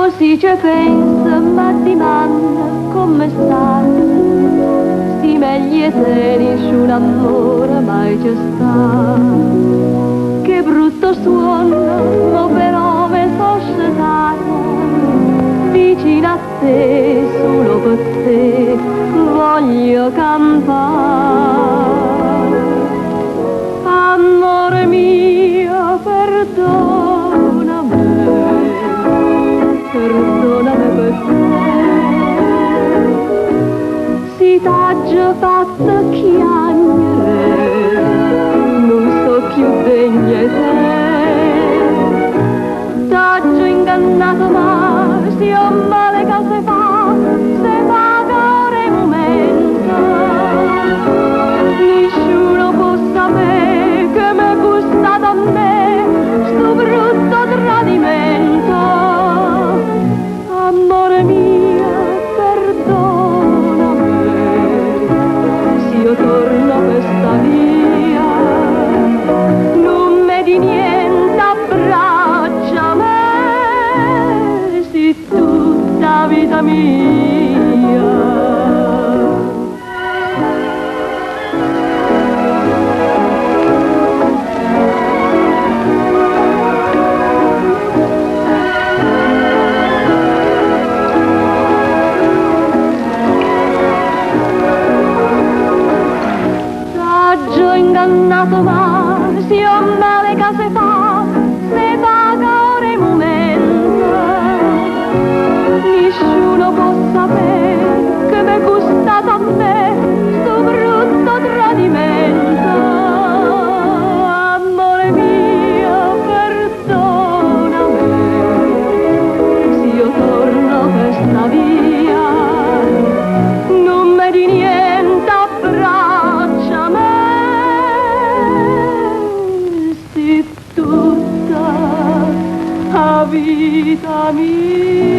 Così ci pensa, ma dimanda come sta. Sti meglio se nessun amore mai c'è sta. Che brutto suono, ma però mi sono scetata. Vicino a te, solo per te, voglio cantare. Amore mio, perdonami, perdonami per te. Si t'ha già fatto chiagnere, non so più degna di te. T'ha già ingannato ma si ho male che se fa, se paga ora il momento. Nessuno può sapere che mi è gustato a me sto brutto tradimento. Amore mio, perdonami, se io torno per sta via, non mi di niente abbraccia me, si tutta vita mia. T'ho ingannato ma si ho male che se fa, se paga ora il momento. Nessuno può sapere che mi è gustato a me sto brutto tradimento. Amore mio, perdonami, se io torno per sta via, non mi di niente abbraccia me. Tutta la vita mia.